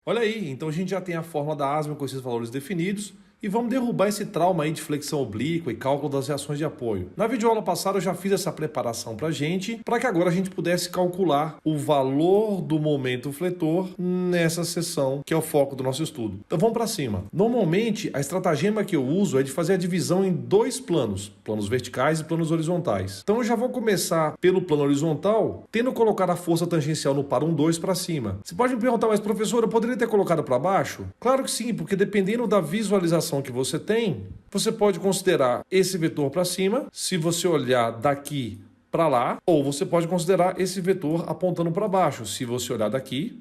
Olha aí, então a gente já tem a fórmula da asma com esses valores definidos e vamos derrubar esse trauma aí de flexão oblíqua e cálculo das reações de apoio. Na videoaula passada eu já fiz essa preparação pra gente, para que agora a gente pudesse calcular o valor do momento fletor nessa seção, que é o foco do nosso estudo. Então vamos para cima. Normalmente, a estratagema que eu uso é de fazer a divisão em dois planos, planos verticais e planos horizontais. Então eu já vou começar pelo plano horizontal, tendo colocado a força tangencial no par 1, 2 para cima. Você pode me perguntar, mas professor, eu poderia ter colocado para baixo? Claro que sim, porque dependendo da visualização que você tem, você pode considerar esse vetor para cima, se você olhar daqui para lá, ou você pode considerar esse vetor apontando para baixo, se você olhar daqui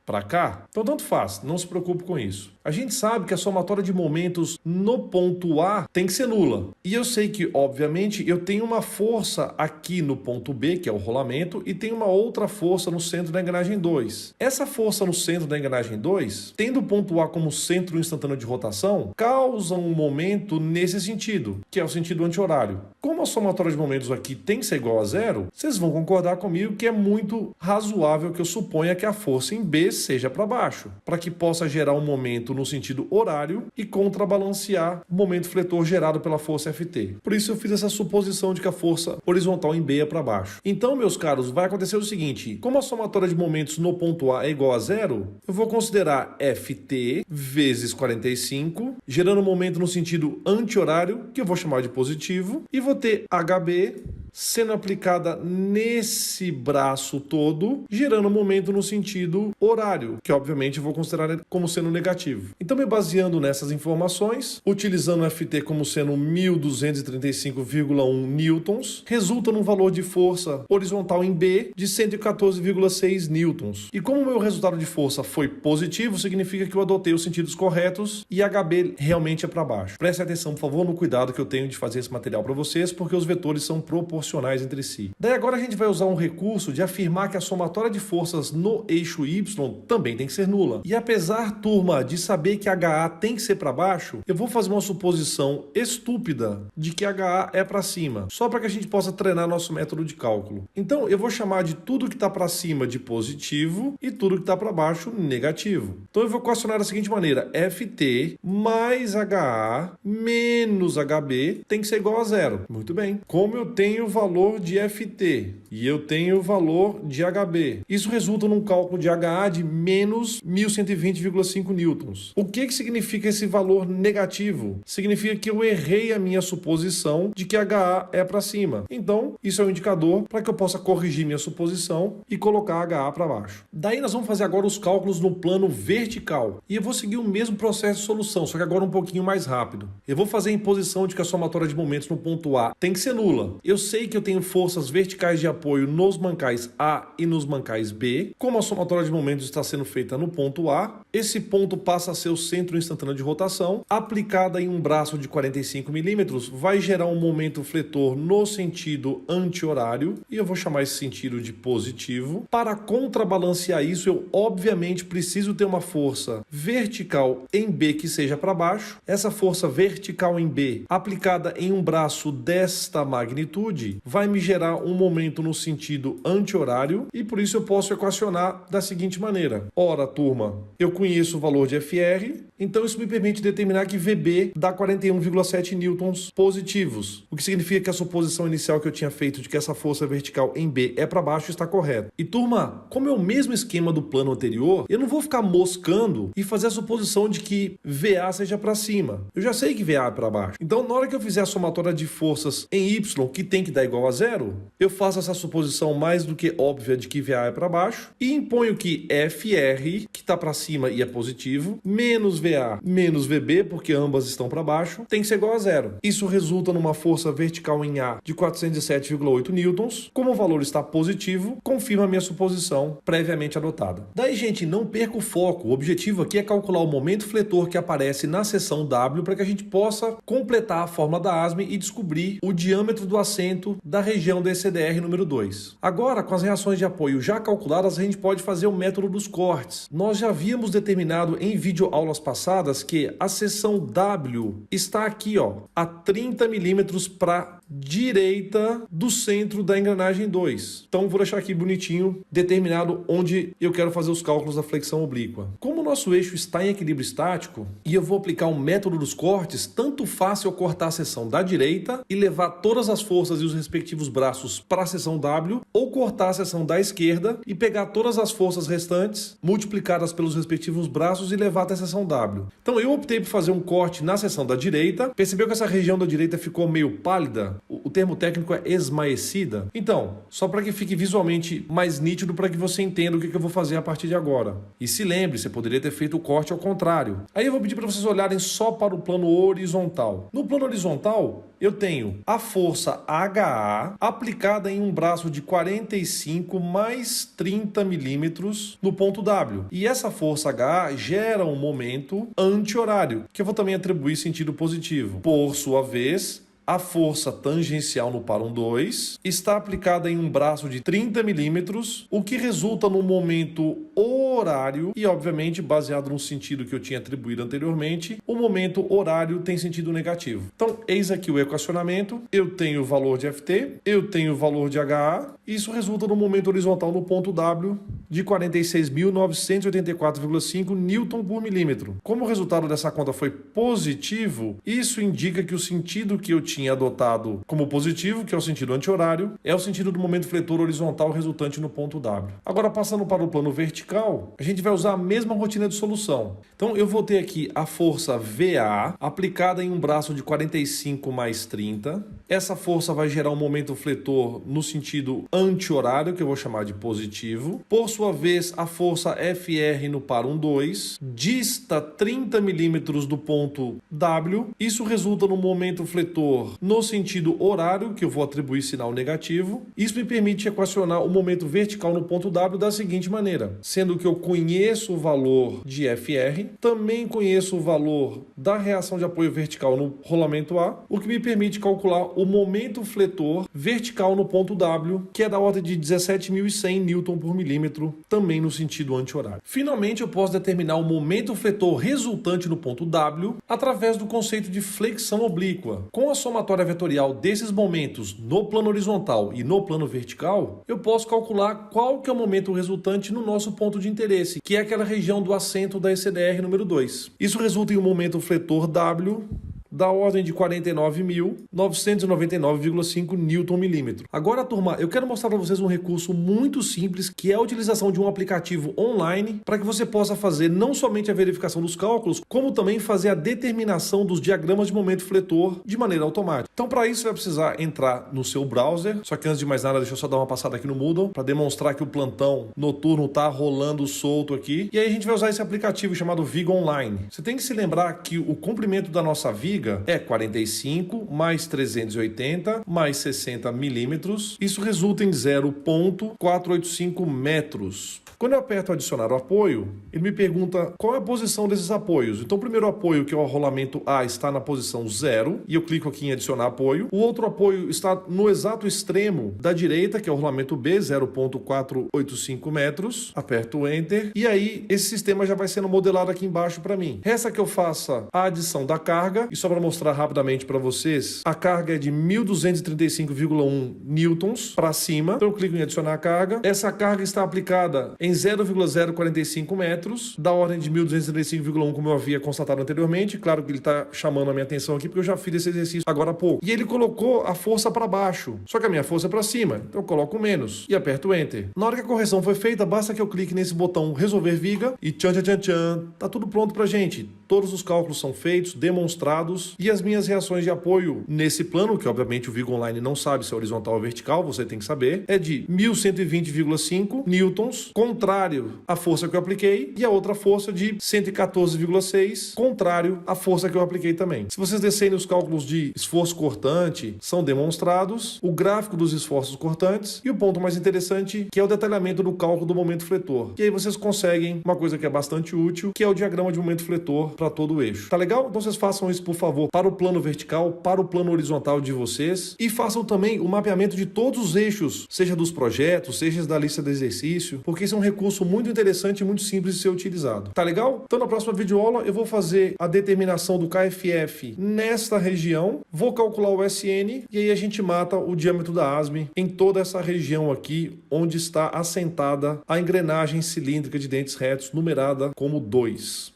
para cá. Então tanto faz, não se preocupe com isso. A gente sabe que a somatória de momentos no ponto A tem que ser nula. E eu sei que, obviamente, eu tenho uma força aqui no ponto B, que é o rolamento, e tenho uma outra força no centro da engrenagem 2. Essa força no centro da engrenagem 2, tendo o ponto A como centro instantâneo de rotação, causa um momento nesse sentido, que é o sentido anti-horário. Como a somatória de momentos aqui tem que ser igual a zero, vocês vão concordar comigo que é muito razoável que eu suponha que a força em B seja para baixo, para que possa gerar um momento no sentido horário e contrabalancear o momento fletor gerado pela força Ft. Por isso eu fiz essa suposição de que a força horizontal em B é para baixo. Então, meus caros, vai acontecer o seguinte: como a somatória de momentos no ponto A é igual a zero, eu vou considerar Ft vezes 45, gerando um momento no sentido anti-horário, que eu vou chamar de positivo, e vou ter Hb sendo aplicada nesse braço todo, gerando um momento no sentido horário, que obviamente eu vou considerar como sendo negativo. Então, me baseando nessas informações, utilizando o Ft como sendo 1.235,1 newtons, resulta num valor de força horizontal em B de 114,6 newtons. E como o meu resultado de força foi positivo, significa que eu adotei os sentidos corretos e Hb realmente é para baixo. Preste atenção, por favor, no cuidado que eu tenho de fazer esse material para vocês, porque os vetores são proporcionais entre si. Daí agora a gente vai usar um recurso de afirmar que a somatória de forças no eixo Y também tem que ser nula. E apesar, turma, de saber que HA tem que ser para baixo, eu vou fazer uma suposição estúpida de que HA é para cima, só para que a gente possa treinar nosso método de cálculo. Então eu vou chamar de tudo que está para cima de positivo e tudo que está para baixo negativo. Então eu vou equacionar da seguinte maneira: Ft mais HA menos Hb tem que ser igual a zero. Muito bem. Como eu tenho valor de Ft e eu tenho o valor de Hb. Isso resulta num cálculo de HA de menos 1120,5 newtons. O que significa esse valor negativo? Significa que eu errei a minha suposição de que HA é para cima. Então, isso é um indicador para que eu possa corrigir minha suposição e colocar HA para baixo. Daí nós vamos fazer agora os cálculos no plano vertical. E eu vou seguir o mesmo processo de solução, só que agora um pouquinho mais rápido. Eu vou fazer a imposição de que a somatória de momentos no ponto A tem que ser nula. Eu sei que eu tenho forças verticais de apoio nos mancais A e nos mancais B. Como a somatória de momentos está sendo feita no ponto A, esse ponto passa a ser o centro instantâneo de rotação. Aplicada em um braço de 45 milímetros, vai gerar um momento fletor no sentido anti-horário, e eu vou chamar esse sentido de positivo. Para contrabalancear isso, eu obviamente preciso ter uma força vertical em B que seja para baixo. Essa força vertical em B, aplicada em um braço desta magnitude, vai me gerar um momento no sentido anti-horário, e por isso eu posso equacionar da seguinte maneira. Ora, turma, eu conheço o valor de Fr, então isso me permite determinar que Vb dá 41,7 newtons positivos, o que significa que a suposição inicial que eu tinha feito de que essa força vertical em B é para baixo está correta. E turma, como é o mesmo esquema do plano anterior, eu não vou ficar moscando e fazer a suposição de que VA seja para cima. Eu já sei que VA é para baixo. Então, na hora que eu fizer a somatória de forças em Y, que tem que dar igual a zero, eu faço essa suposição mais do que óbvia de que VA é para baixo e imponho que FR, que está para cima e é positivo, menos VA menos VB, porque ambas estão para baixo, tem que ser igual a zero. Isso resulta numa força vertical em A de 407,8 newtons. Como o valor está positivo, confirma a minha suposição previamente adotada. Daí, gente, não perca o foco. O objetivo aqui é calcular o momento fletor que aparece na seção W para que a gente possa completar a fórmula da ASME e descobrir o diâmetro do assento da região do ECDR número 2. Agora, com as reações de apoio já calculadas, a gente pode fazer o método dos cortes. Nós já havíamos determinado em videoaulas passadas que a seção W está aqui, ó, a 30 milímetros para direita do centro da engrenagem 2. Então, vou deixar aqui bonitinho, determinado onde eu quero fazer os cálculos da flexão oblíqua. Como nosso eixo está em equilíbrio estático e eu vou aplicar o método dos cortes, tanto faz eu cortar a seção da direita e levar todas as forças e os respectivos braços para a seção W, ou cortar a seção da esquerda e pegar todas as forças restantes, multiplicadas pelos respectivos braços e levar até a seção W. Então eu optei por fazer um corte na seção da direita. Percebeu que essa região da direita ficou meio pálida? O termo técnico é esmaecida. Então, só para que fique visualmente mais nítido, para que você entenda o que eu vou fazer a partir de agora. E se lembre, você poderia ter feito o corte ao contrário. Aí eu vou pedir para vocês olharem só para o plano horizontal. No plano horizontal, eu tenho a força HA aplicada em um braço de 45 mais 30 milímetros no ponto W. E essa força HA gera um momento anti-horário, que eu vou também atribuir sentido positivo. Por sua vez, a força tangencial no par 1,2 está aplicada em um braço de 30 milímetros, o que resulta no momento horário e, obviamente, baseado no sentido que eu tinha atribuído anteriormente, o momento horário tem sentido negativo. Então, eis aqui o equacionamento. Eu tenho o valor de FT, eu tenho o valor de HA, e isso resulta no momento horizontal no ponto W de 46.984,5 Newton por milímetro. Como o resultado dessa conta foi positivo, isso indica que o sentido que eu tinha adotado como positivo, que é o sentido anti-horário, é o sentido do momento fletor horizontal resultante no ponto W. Agora, passando para o plano vertical, a gente vai usar a mesma rotina de solução. Então, eu vou ter aqui a força VA aplicada em um braço de 45 mais 30. Essa força vai gerar um momento fletor no sentido anti-horário, que eu vou chamar de positivo. Por sua vez, a força FR no par 1,2 dista 30 milímetros do ponto W. Isso resulta no momento fletor no sentido horário, que eu vou atribuir sinal negativo. Isso me permite equacionar o momento vertical no ponto W da seguinte maneira, sendo que eu conheço o valor de FR, também conheço o valor da reação de apoio vertical no rolamento A, o que me permite calcular o momento fletor vertical no ponto W, que é da ordem de 17.100 Newton por milímetro, também no sentido anti-horário. Finalmente, eu posso determinar o momento fletor resultante no ponto W através do conceito de flexão oblíqua. Com a somatória vetorial desses momentos no plano horizontal e no plano vertical, eu posso calcular qual que é o momento resultante no nosso ponto de interesse, que é aquela região do assento da ECDR número 2. Isso resulta em um momento fletor W da ordem de 49.999,5 Newton milímetro. Agora, turma, eu quero mostrar para vocês um recurso muito simples, que é a utilização de um aplicativo online para que você possa fazer não somente a verificação dos cálculos, como também fazer a determinação dos diagramas de momento fletor de maneira automática. Então, para isso, você vai precisar entrar no seu browser. Só que antes de mais nada, deixa eu só dar uma passada aqui no Moodle para demonstrar que o plantão noturno está rolando solto aqui. E aí a gente vai usar esse aplicativo chamado Viga Online. Você tem que se lembrar que o comprimento da nossa viga é 45 mais 380 mais 60 milímetros. Isso resulta em 0,485 metros. Quando eu aperto adicionar o apoio, ele me pergunta qual é a posição desses apoios. Então, o primeiro apoio, que é o rolamento A, está na posição 0, e eu clico aqui em adicionar apoio. O outro apoio está no exato extremo da direita, que é o rolamento B, 0,485 metros. Aperto o Enter, e aí esse sistema já vai sendo modelado aqui embaixo para mim. Resta que eu faça a adição da carga, e só para mostrar rapidamente para vocês, a carga é de 1.235,1 newtons para cima. Então, eu clico em adicionar a carga. Essa carga está aplicada em 0,045 metros, da ordem de 1.235,1, como eu havia constatado anteriormente. Claro que ele está chamando a minha atenção aqui, porque eu já fiz esse exercício agora há pouco. E ele colocou a força para baixo, só que a minha força é para cima, então eu coloco menos e aperto Enter. Na hora que a correção foi feita, basta que eu clique nesse botão Resolver Viga e tchan, tchan, tchan, tchan, tá tudo pronto pra gente. Todos os cálculos são feitos, demonstrados, e as minhas reações de apoio nesse plano, que obviamente o Viga Online não sabe se é horizontal ou vertical, você tem que saber, é de 1.120,5 newtons, contrário à força que eu apliquei, e a outra força de 114,6, contrário à força que eu apliquei também. Se vocês descerem os cálculos de esforço cortante, são demonstrados, o gráfico dos esforços cortantes, e o ponto mais interessante, que é o detalhamento do cálculo do momento fletor. E aí vocês conseguem uma coisa que é bastante útil, que é o diagrama de momento fletor para todo o eixo. Tá legal? Então vocês façam isso, por favor. favor, para o plano vertical, para o plano horizontal de vocês. E façam também o mapeamento de todos os eixos, seja dos projetos, seja da lista de exercício, porque isso é um recurso muito interessante e muito simples de ser utilizado. Tá legal? Então na próxima videoaula eu vou fazer a determinação do KFF nesta região, vou calcular o SN e aí a gente mata o diâmetro da ASME em toda essa região aqui onde está assentada a engrenagem cilíndrica de dentes retos numerada como 2.